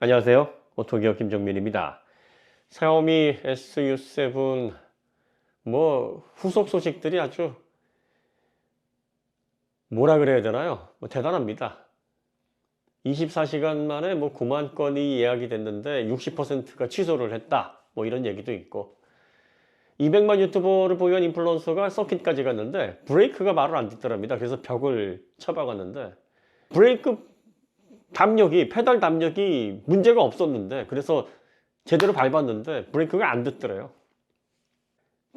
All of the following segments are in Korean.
안녕하세요. 오토기업 김정민입니다. 샤오미 SU7 후속 소식들이 아주 뭐라 그래야 되나요? 대단합니다. 24시간 만에 9만 건이 예약이 됐는데 60%가 취소를 했다. 이런 얘기도 있고 200만 유튜버를 보유한 인플루언서가 서킷까지 갔는데 브레이크가 말을 안 듣더랍니다. 그래서 벽을 쳐박았는데 브레이크 담력이 페달 담력이 문제가 없었는데 그래서 제대로 밟았는데 브레이크가 안 듣더래요.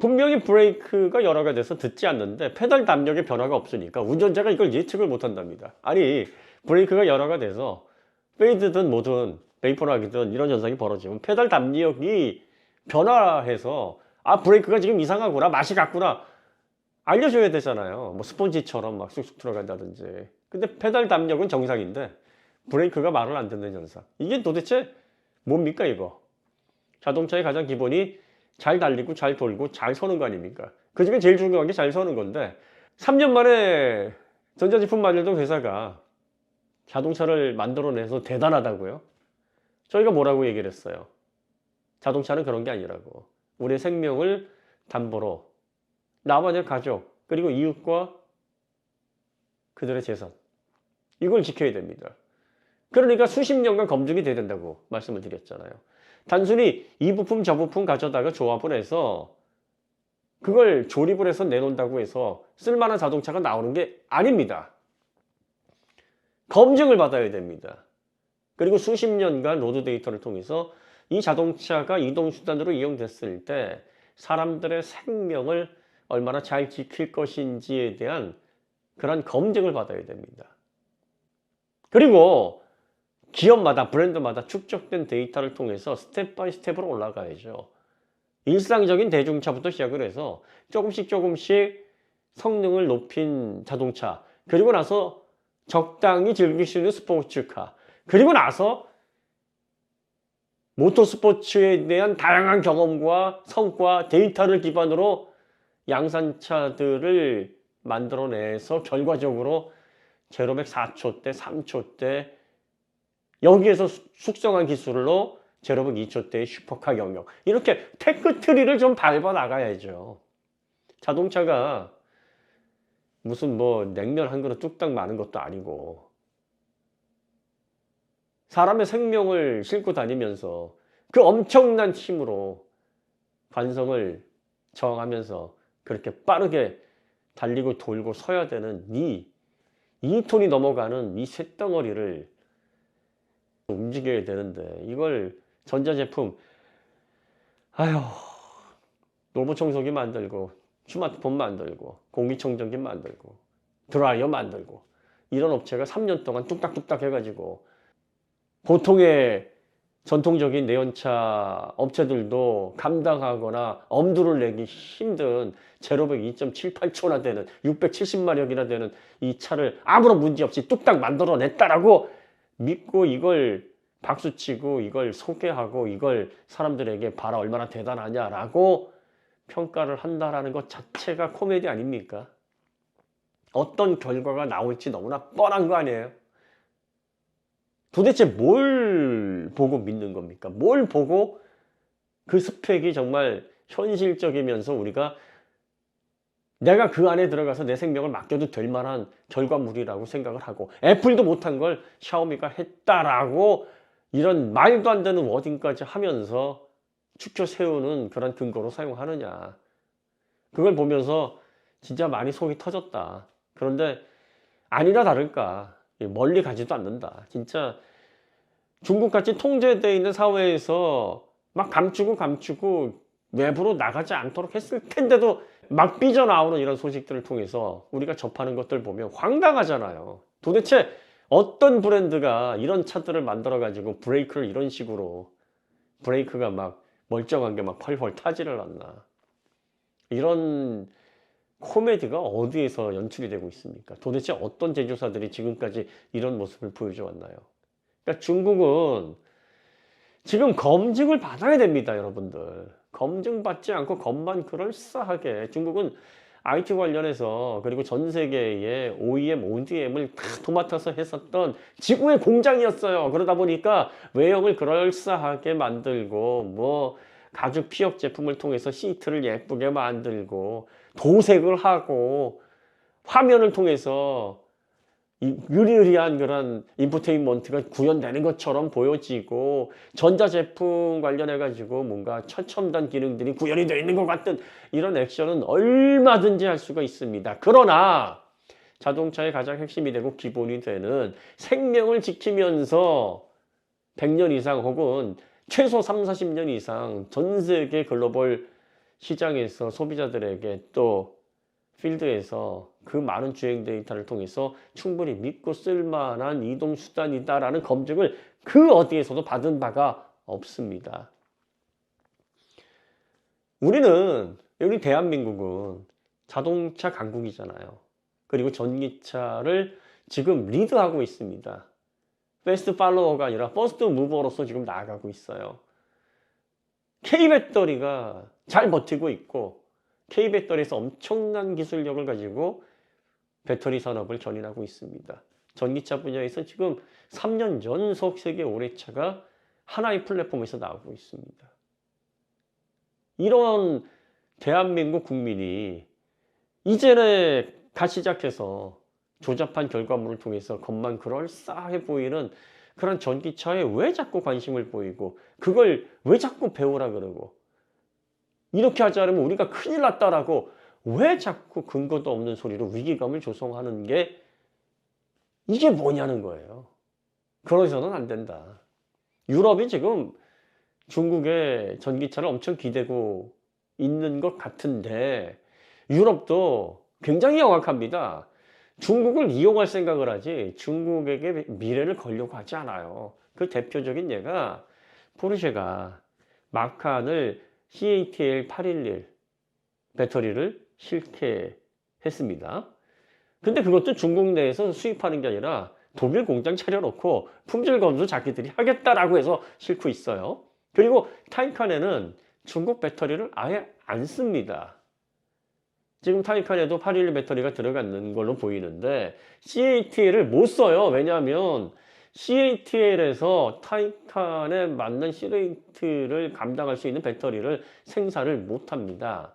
분명히 브레이크가 열화가 돼서 듣지 않는데 페달 담력에 변화가 없으니까 운전자가 이걸 예측을 못 한답니다. 아니 브레이크가 열화가 돼서 페이드든 뭐든 베이퍼락이든 이런 현상이 벌어지면 페달 담력이 변화해서 브레이크가 지금 이상하구나 맛이 갔구나 알려줘야 되잖아요. 스펀지처럼 막 쑥쑥 들어간다든지. 근데 페달 담력은 정상인데 브레이크가 말을 안 듣는 현상. 이게 도대체 뭡니까 이거? 자동차의 가장 기본이 잘 달리고 잘 돌고 잘 서는 거 아닙니까? 그 중에 제일 중요한 게 잘 서는 건데 3년 만에 전자제품 만들던 회사가 자동차를 만들어내서 대단하다고요? 저희가 뭐라고 얘기를 했어요? 자동차는 그런 게 아니라고. 우리의 생명을 담보로 나와 내 가족 그리고 이웃과 그들의 재산 이걸 지켜야 됩니다. 그러니까 수십 년간 검증이 돼야 된다고 말씀을 드렸잖아요. 단순히 이 부품 저 부품 가져다가 조합을 해서 그걸 조립을 해서 내놓는다고 해서 쓸만한 자동차가 나오는 게 아닙니다. 검증을 받아야 됩니다. 그리고 수십 년간 로드 데이터를 통해서 이 자동차가 이동수단으로 이용됐을 때 사람들의 생명을 얼마나 잘 지킬 것인지에 대한 그런 검증을 받아야 됩니다. 그리고 기업마다 브랜드마다 축적된 데이터를 통해서 스텝 바이 스텝으로 올라가야죠. 일상적인 대중차부터 시작을 해서 조금씩 성능을 높인 자동차 그리고 나서 적당히 즐길 수 있는 스포츠카 그리고 나서 모터스포츠에 대한 다양한 경험과 성과 데이터를 기반으로 양산차들을 만들어내서 결과적으로 제로백 4초대 3초대 여기에서 숙성한 기술로 제로백 2초대의 슈퍼카 영역 이렇게 테크트리를 좀 밟아 나가야죠. 자동차가 무슨 냉면 한 그릇 뚝딱 마는 것도 아니고 사람의 생명을 싣고 다니면서 그 엄청난 힘으로 관성을 저항하면서 그렇게 빠르게 달리고 돌고 서야 되는 2톤이 넘어가는 이 쇳덩어리를 움직여야 되는데 이걸 전자제품 로봇 청소기 만들고 스마트폰 만들고 공기청정기 만들고 드라이어 만들고 이런 업체가 3년 동안 뚝딱뚝딱 해가지고 보통의 전통적인 내연차 업체들도 감당하거나 엄두를 내기 힘든 제로백 2.78초나 되는 670마력이나 되는 이 차를 아무런 문제 없이 뚝딱 만들어냈다라고 믿고 이걸 박수치고 이걸 소개하고 이걸 사람들에게 봐라 얼마나 대단하냐라고 평가를 한다라는 것 자체가 코미디 아닙니까? 어떤 결과가 나올지 너무나 뻔한 거 아니에요? 도대체 뭘 보고 믿는 겁니까? 뭘 보고 그 스펙이 정말 현실적이면서 우리가 내가 그 안에 들어가서 내 생명을 맡겨도 될 만한 결과물이라고 생각을 하고 애플도 못한 걸 샤오미가 했다라고 이런 말도 안 되는 워딩까지 하면서 추켜 세우는 그런 근거로 사용하느냐. 그걸 보면서 진짜 많이 속이 터졌다. 그런데 아니나 다를까 멀리 가지도 않는다. 진짜 중국같이 통제되어 있는 사회에서 막 감추고 외부로 나가지 않도록 했을 텐데도 막 삐져나오는 이런 소식들을 통해서 우리가 접하는 것들 보면 황당하잖아요. 도대체 어떤 브랜드가 이런 차들을 만들어 가지고 브레이크를 이런 식으로 브레이크가 막 멀쩡한 게 막 펄펄 타지를 않나. 이런 코미디가 어디에서 연출이 되고 있습니까? 도대체 어떤 제조사들이 지금까지 이런 모습을 보여줘 왔나요? 그러니까 중국은 지금 검증을 받아야 됩니다, 여러분들. 검증받지 않고 겉만 그럴싸하게 중국은 IT 관련해서 그리고 전 세계의 OEM, ODM을 다 도맡아서 했었던 지구의 공장이었어요. 그러다 보니까 외형을 그럴싸하게 만들고 뭐 가죽 피혁 제품을 통해서 시트를 예쁘게 만들고 도색을 하고 화면을 통해서 유리유리한 그런 인포테인먼트가 구현되는 것처럼 보여지고 전자제품 관련해 가지고 뭔가 최첨단 기능들이 구현이 되어 있는 것 같은 이런 액션은 얼마든지 할 수가 있습니다. 그러나 자동차의 가장 핵심이 되고 기본이 되는 생명을 지키면서 100년 이상 혹은 최소 3, 40년 이상 전 세계 글로벌 시장에서 소비자들에게 또 필드에서 그 많은 주행 데이터를 통해서 충분히 믿고 쓸만한 이동수단이다라는 검증을 그 어디에서도 받은 바가 없습니다. 우리 대한민국은 자동차 강국이잖아요. 그리고 전기차를 지금 리드하고 있습니다. 패스트 팔로워가 아니라 퍼스트 무버로서 지금 나아가고 있어요. K배터리가 잘 버티고 있고 K배터리에서 엄청난 기술력을 가지고 배터리 산업을 견인하고 있습니다. 전기차 분야에서 지금 3년 연속 세계 5회차가 하나의 플랫폼에서 나오고 있습니다. 이런 대한민국 국민이 이제는 가 시작해서 조잡한 결과물을 통해서 겉만 그럴싸해 보이는 그런 전기차에 왜 자꾸 관심을 보이고 그걸 왜 자꾸 배우라 그러고 이렇게 하지 않으면 우리가 큰일 났다라고 왜 자꾸 근거도 없는 소리로 위기감을 조성하는 게 이게 뭐냐는 거예요. 그러서는 안 된다. 유럽이 지금 중국의 전기차를 엄청 기대고 있는 것 같은데 유럽도 굉장히 영악합니다. 중국을 이용할 생각을 하지 중국에게 미래를 걸려고 하지 않아요. 그 대표적인 예가 포르쉐가 마칸을 CATL 811 배터리를 실게 했습니다. 근데 그것도 중국 내에서 수입하는 게 아니라 독일 공장 차려놓고 품질 검수 자기들이 하겠다라고 해서 싣고 있어요. 그리고 타이칸에는 중국 배터리를 아예 안 씁니다. 지금 타이칸에도 811 배터리가 들어가는 걸로 보이는데 CATL을 못 써요. 왜냐하면 CATL에서 타이칸에 맞는 C레이트를 감당할 수 있는 배터리를 생산을 못 합니다.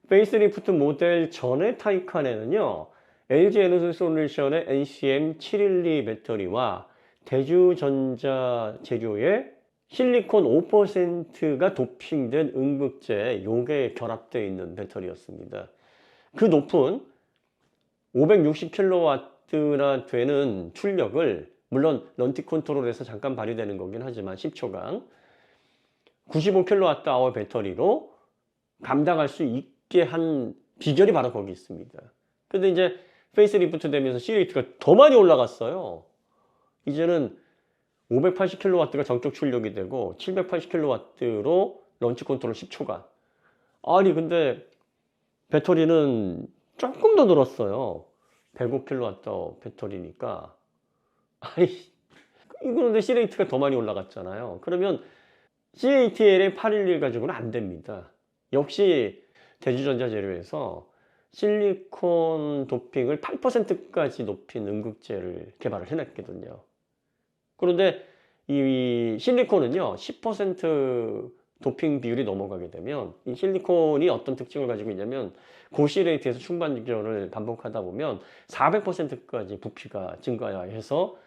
페이스리프트 모델 전의 타이칸에는요, LG 에너지솔루션의 NCM712 배터리와 대주전자 재료의 실리콘 5%가 도핑된 음극재 요게 결합되어 있는 배터리였습니다. 그 높은 560kW나 되는 출력을 물론 런티 컨트롤에서 잠깐 발휘되는 거긴 하지만 10초간 95kWh 배터리로 감당할 수 있게 한 비결이 바로 거기 있습니다. 근데 이제 페이스리프트 되면서 C레이트가 더 많이 올라갔어요. 이제는 580kW가 정적 출력이 되고 780kW로 런치 컨트롤 10초간. 아니 근데 배터리는 조금 더 늘었어요. 105kW 배터리니까. 아니 이거는데 C레이트가 더 많이 올라갔잖아요. 그러면 CATL의 811 가지고는 안 됩니다. 역시 대주전자 재료에서 실리콘 도핑을 8%까지 높인 음극재를 개발을 해냈거든요. 그런데 이 실리콘은요 10% 도핑 비율이 넘어가게 되면 이 실리콘이 어떤 특징을 가지고 있냐면 고시레이트에서 충반전을 반복하다 보면 400%까지 부피가 증가해서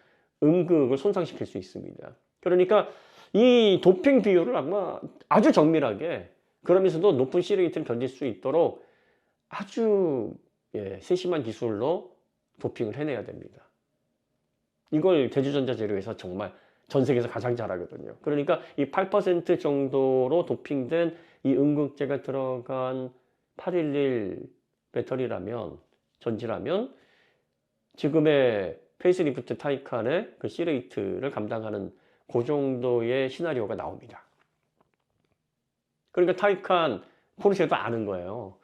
음극을 손상시킬 수 있습니다. 그러니까 이 도핑 비율을 아마 아주 정밀하게 그러면서도 높은 C레이트를 견딜 수 있도록 아주 세심한 기술로 도핑을 해내야 됩니다. 이걸 대주전자 재료에서 정말 전 세계에서 가장 잘하거든요. 그러니까 이 8% 정도로 도핑된 이 음극재가 들어간 811 배터리라면, 전지라면 지금의 페이스리프트 타이칸의 그 C레이트를 감당하는 그 정도의 시나리오가 나옵니다. 그러니까 타이칸, 포르쉐도 아는 거예요.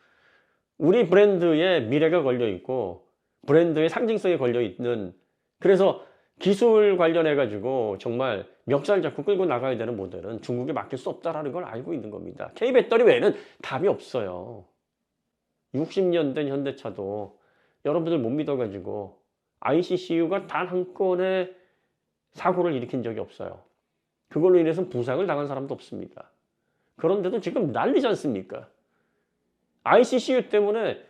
우리 브랜드에 미래가 걸려 있고 브랜드의 상징성이 걸려 있는, 그래서 기술 관련해 가지고 정말 멱살 잡고 끌고 나가야 되는 모델은 중국에 맡길 수 없다라는 걸 알고 있는 겁니다. K배터리 외에는 답이 없어요. 60년 된 현대차도 여러분들 못 믿어가지고 ICCU가 단 한 건의 사고를 일으킨 적이 없어요. 그걸로 인해서 부상을 당한 사람도 없습니다. 그런데도 지금 난리지 않습니까? ICCU 때문에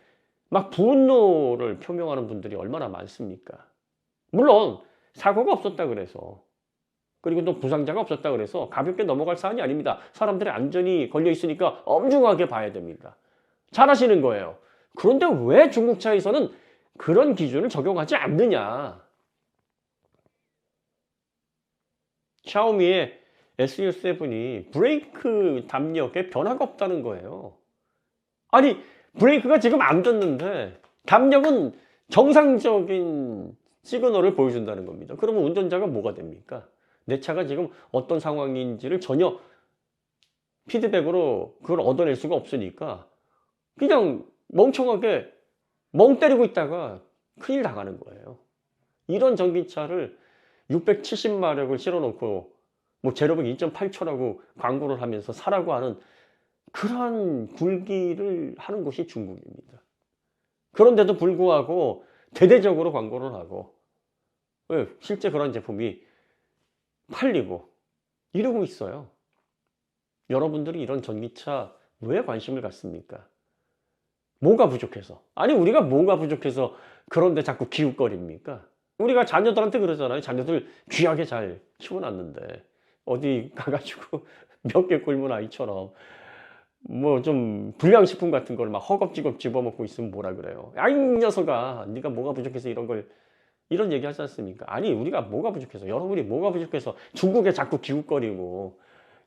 막 분노를 표명하는 분들이 얼마나 많습니까? 물론 사고가 없었다 그래서, 그리고 또 부상자가 없었다 그래서 가볍게 넘어갈 사안이 아닙니다. 사람들의 안전이 걸려 있으니까 엄중하게 봐야 됩니다. 잘하시는 거예요. 그런데 왜 중국차에서는 그런 기준을 적용하지 않느냐? 샤오미의 SU7이 브레이크 담력에 변화가 없다는 거예요. 아니, 브레이크가 지금 안 떴는데 담력은 정상적인 시그널을 보여준다는 겁니다. 그러면 운전자가 뭐가 됩니까? 내 차가 지금 어떤 상황인지를 전혀 피드백으로 그걸 얻어낼 수가 없으니까 그냥 멍청하게 멍 때리고 있다가 큰일 나가는 거예요. 이런 전기차를 670마력을 실어놓고 뭐 제로백 2.8초라고 광고를 하면서 사라고 하는 그러한 굴기를 하는 것이 중국입니다. 그런데도 불구하고 대대적으로 광고를 하고 실제 그런 제품이 팔리고 이러고 있어요. 여러분들이 이런 전기차 왜 관심을 갖습니까? 뭐가 부족해서? 아니, 우리가 뭐가 부족해서 그런데 자꾸 기웃거립니까? 우리가 자녀들한테 그러잖아요. 자녀들 귀하게 잘 키워놨는데 어디 가가지고 몇 개 굶은 아이처럼 뭐 좀 불량식품 같은 걸 막 허겁지겁 집어먹고 있으면 뭐라 그래요. 야, 이 녀석아, 네가 뭐가 부족해서 이런 얘기 하지 않습니까? 아니, 우리가 뭐가 부족해서, 여러분이 뭐가 부족해서 중국에 자꾸 기웃거리고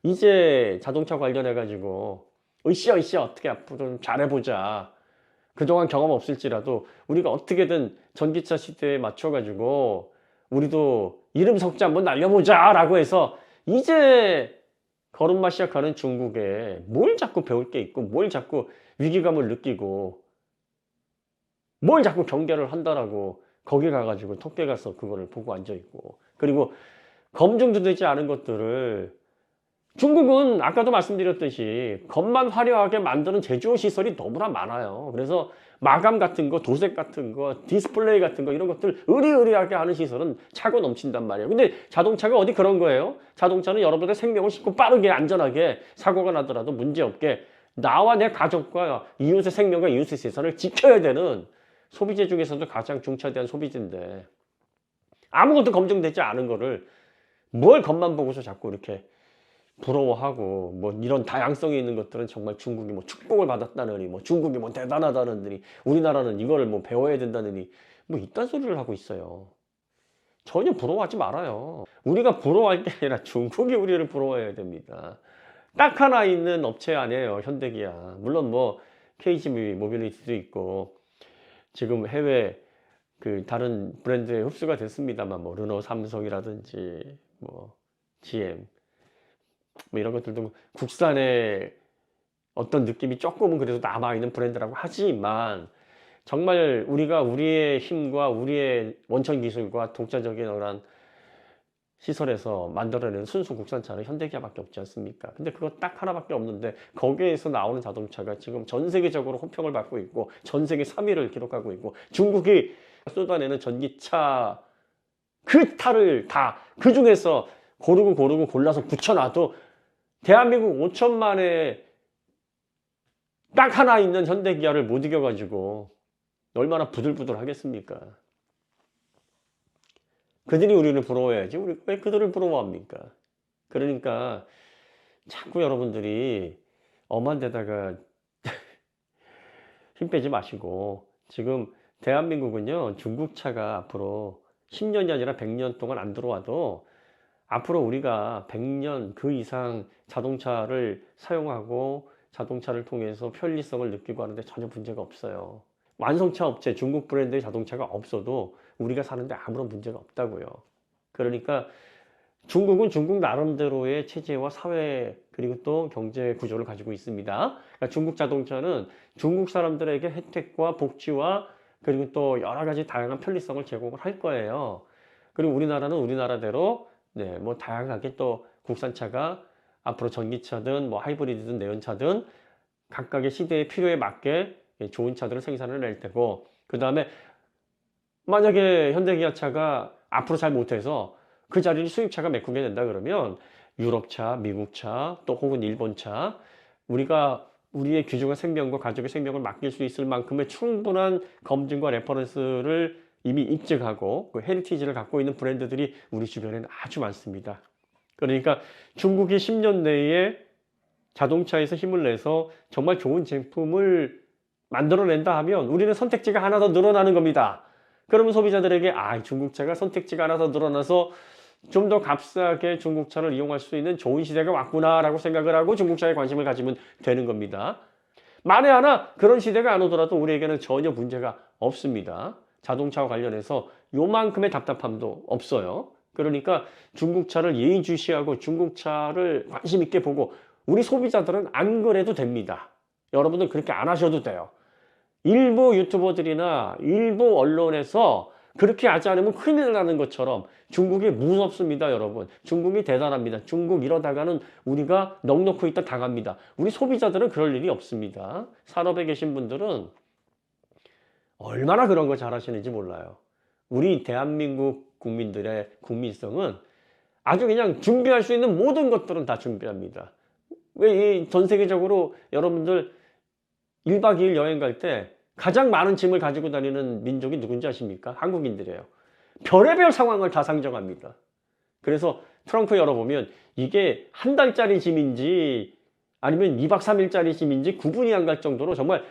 이제 자동차 관련해가지고 으쌰으쌰 어떻게 앞으로 좀 잘해보자. 그동안 경험 없을지라도 우리가 어떻게든 전기차 시대에 맞춰가지고 우리도 이름 석자 한번 날려보자 라고 해서 이제 걸음마 시작하는 중국에 뭘 자꾸 배울 게 있고 뭘 자꾸 위기감을 느끼고 뭘 자꾸 경계를 한다라고 거기 가가지고 토끼 가서 그거를 보고 앉아있고, 그리고 검증도 되지 않은 것들을 중국은 아까도 말씀드렸듯이 겉만 화려하게 만드는 제조업 시설이 너무나 많아요. 그래서 마감 같은 거, 도색 같은 거, 디스플레이 같은 거 이런 것들 의리의리하게 하는 시설은 차고 넘친단 말이에요. 근데 자동차가 어디 그런 거예요? 자동차는 여러분의 생명을 싣고 빠르게 안전하게 사고가 나더라도 문제없게 나와 내 가족과 이웃의 생명과 이웃의 재산을 지켜야 되는 소비재 중에서도 가장 중차대한 소비재인데 아무것도 검증되지 않은 거를 뭘 겉만 보고서 자꾸 이렇게 부러워하고 뭐 이런 다양성이 있는 것들은 정말 중국이 뭐 축복을 받았다느니 뭐 중국이 뭐 대단하다느니 우리나라는 이거를 뭐 배워야 된다느니 뭐 이딴 소리를 하고 있어요. 전혀 부러워하지 말아요. 우리가 부러워할 게 아니라 중국이 우리를 부러워해야 됩니다. 딱 하나 있는 업체 아니에요, 현대기아. 물론 뭐 KGB 모빌리티도 있고 지금 해외 그 다른 브랜드에 흡수가 됐습니다만 뭐 르노, 삼성이라든지 뭐 GM 뭐 이런 것들도 국산의 어떤 느낌이 조금은 그래도 남아있는 브랜드라고 하지만 정말 우리가 우리의 힘과 우리의 원천 기술과 독자적인 그런 시설에서 만들어내는 순수 국산차는 현대기아밖에 없지 않습니까? 근데 그거 딱 하나밖에 없는데 거기에서 나오는 자동차가 지금 전 세계적으로 호평을 받고 있고 전 세계 3위를 기록하고 있고 중국이 쏟아내는 전기차 그 탈을 다 그 중에서 고르고 골라서 붙여놔도 대한민국 5천만에 딱 하나 있는 현대기아를 못 이겨가지고 얼마나 부들부들 하겠습니까? 그들이 우리를 부러워해야지 우리 왜 그들을 부러워합니까? 그러니까 자꾸 여러분들이 엄한 데다가 힘 빼지 마시고 지금 대한민국은요 중국차가 앞으로 10년이 아니라 100년 동안 안 들어와도 앞으로 우리가 100년 그 이상 자동차를 사용하고 자동차를 통해서 편리성을 느끼고 하는데 전혀 문제가 없어요. 완성차 업체, 중국 브랜드의 자동차가 없어도 우리가 사는데 아무런 문제가 없다고요. 그러니까 중국은 중국 나름대로의 체제와 사회 그리고 또 경제 구조를 가지고 있습니다. 그러니까 중국 자동차는 중국 사람들에게 혜택과 복지와 그리고 또 여러 가지 다양한 편리성을 제공을 할 거예요. 그리고 우리나라는 우리나라대로 네, 뭐 다양하게 또 국산차가 앞으로 전기차든 뭐 하이브리드든 내연차든 각각의 시대의 필요에 맞게 좋은 차들을 생산을 낼 테고, 그 다음에 만약에 현대기아차가 앞으로 잘 못해서 그 자리를 수입차가 메꾸게 된다 그러면 유럽차, 미국차, 또 혹은 일본차, 우리가 우리의 귀중한 생명과 가족의 생명을 맡길 수 있을 만큼의 충분한 검증과 레퍼런스를 이미 입증하고 그 헤리티지를 갖고 있는 브랜드들이 우리 주변에는 아주 많습니다. 그러니까 중국이 10년 내에 자동차에서 힘을 내서 정말 좋은 제품을 만들어낸다 하면 우리는 선택지가 하나 더 늘어나는 겁니다. 그러면 소비자들에게 중국차가 선택지가 하나 더 늘어나서 좀 더 값싸게 중국차를 이용할 수 있는 좋은 시대가 왔구나라고 생각을 하고 중국차에 관심을 가지면 되는 겁니다. 만에 하나 그런 시대가 안 오더라도 우리에게는 전혀 문제가 없습니다. 자동차와 관련해서 요만큼의 답답함도 없어요. 그러니까 중국차를 예의주시하고 중국차를 관심 있게 보고 우리 소비자들은 안 그래도 됩니다. 여러분들 그렇게 안 하셔도 돼요. 일부 유튜버들이나 일부 언론에서 그렇게 하지 않으면 큰일 나는 것처럼 중국이 무섭습니다, 여러분. 중국이 대단합니다. 중국 이러다가는 우리가 넋놓고 있다 당합니다. 우리 소비자들은 그럴 일이 없습니다. 산업에 계신 분들은 얼마나 그런 거 잘하시는지 몰라요. 우리 대한민국 국민들의 국민성은 아주 그냥 준비할 수 있는 모든 것들은 다 준비합니다. 왜 전 세계적으로 여러분들 1박 2일 여행 갈 때 가장 많은 짐을 가지고 다니는 민족이 누군지 아십니까? 한국인들이에요. 별의별 상황을 다 상정합니다. 그래서 트렁크 열어보면 이게 한 달짜리 짐인지 아니면 2박 3일짜리 짐인지 구분이 안 갈 정도로 정말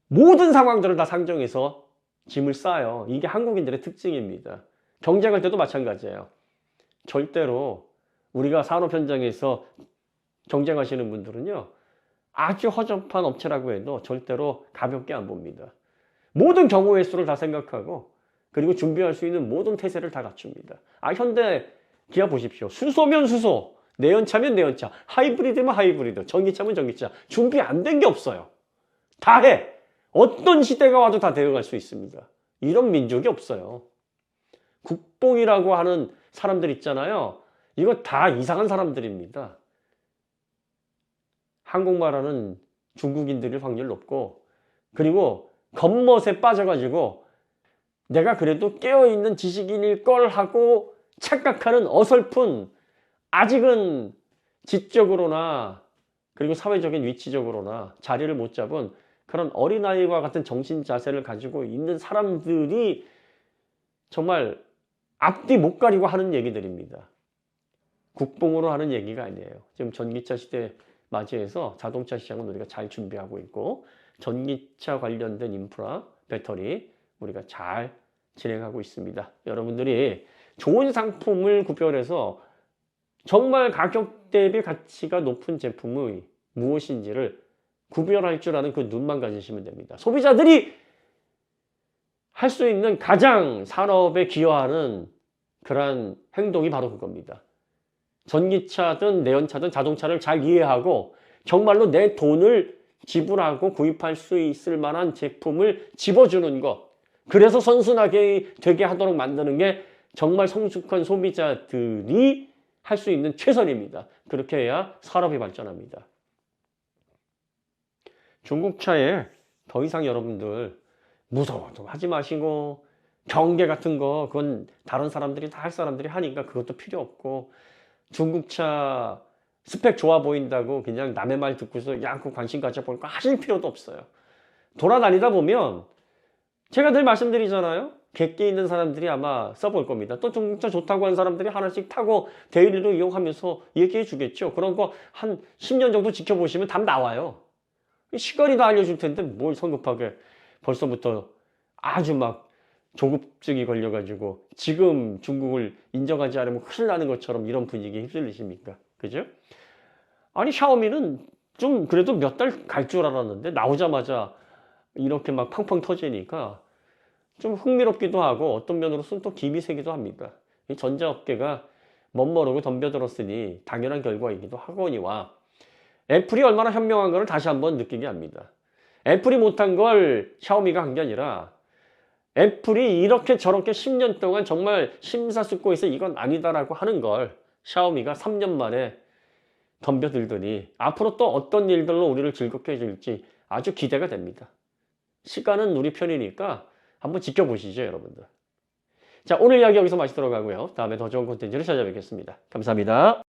모든 상황들을 다 상정해서 짐을 싸요. 이게 한국인들의 특징입니다. 경쟁할 때도 마찬가지예요. 절대로 우리가 산업 현장에서 경쟁하시는 분들은요, 아주 허접한 업체라고 해도 절대로 가볍게 안 봅니다. 모든 경우의 수를 다 생각하고 그리고 준비할 수 있는 모든 태세를 다 갖춥니다. 현대 기아 보십시오. 수소면 수소, 내연차면 내연차, 하이브리드면 하이브리드, 전기차면 전기차. 준비 안 된 게 없어요. 다 해. 어떤 시대가 와도 다 대응할 수 있습니다. 이런 민족이 없어요. 국뽕이라고 하는 사람들 있잖아요. 이거 다 이상한 사람들입니다. 한국말하는 중국인들일 확률 높고, 그리고 겉멋에 빠져가지고 내가 그래도 깨어있는 지식인일 걸 하고 착각하는 어설픈, 아직은 지적으로나 그리고 사회적인 위치적으로나 자리를 못 잡은 그런 어린아이와 같은 정신 자세를 가지고 있는 사람들이 정말 앞뒤 못 가리고 하는 얘기들입니다. 국뽕으로 하는 얘기가 아니에요. 지금 전기차 시대 맞이해서 자동차 시장은 우리가 잘 준비하고 있고, 전기차 관련된 인프라, 배터리 우리가 잘 진행하고 있습니다. 여러분들이 좋은 상품을 구별해서 정말 가격 대비 가치가 높은 제품의 무엇인지를 구별할 줄 아는 그 눈만 가지시면 됩니다. 소비자들이 할 수 있는 가장 산업에 기여하는 그러한 행동이 바로 그겁니다. 전기차든 내연차든 자동차를 잘 이해하고 정말로 내 돈을 지불하고 구입할 수 있을 만한 제품을 집어주는 것, 그래서 선순하게 되게 하도록 만드는 게 정말 성숙한 소비자들이 할 수 있는 최선입니다. 그렇게 해야 산업이 발전합니다. 중국차에 더 이상 여러분들 무서워도 하지 마시고, 경계 같은 거 그건 다른 사람들이 다 할 사람들이 하니까 그것도 필요 없고, 중국차 스펙 좋아 보인다고 그냥 남의 말 듣고서 양껏 관심 가져볼까 하실 필요도 없어요. 돌아다니다 보면 제가 늘 말씀드리잖아요. 객기 있는 사람들이 아마 써볼 겁니다. 또 중국차 좋다고 하는 사람들이 하나씩 타고 데일리로 이용하면서 얘기해 주겠죠. 그런 거 한 10년 정도 지켜보시면 답 나와요. 시간이 다 알려줄 텐데 뭘 성급하게 벌써부터 아주 막 조급증이 걸려가지고 지금 중국을 인정하지 않으면 큰일 나는 것처럼 이런 분위기에 휩쓸리십니까? 그죠? 아니, 샤오미는 좀 그래도 몇 달 갈 줄 알았는데 나오자마자 이렇게 막 팡팡 터지니까 좀 흥미롭기도 하고 어떤 면으로서는 또 김이 새기도 합니다. 이 전자업계가 멋모르고 덤벼들었으니 당연한 결과이기도 하거니와, 애플이 얼마나 현명한 걸 다시 한번 느끼게 합니다. 애플이 못한 걸 샤오미가 한 게 아니라 애플이 이렇게 저렇게 10년 동안 정말 심사숙고해서 이건 아니다라고 하는 걸 샤오미가 3년 만에 덤벼들더니 앞으로 또 어떤 일들로 우리를 즐겁게 해줄지 아주 기대가 됩니다. 시간은 우리 편이니까 한번 지켜보시죠, 여러분들. 자, 오늘 이야기 여기서 마치도록 하고요. 다음에 더 좋은 콘텐츠로 찾아뵙겠습니다. 감사합니다.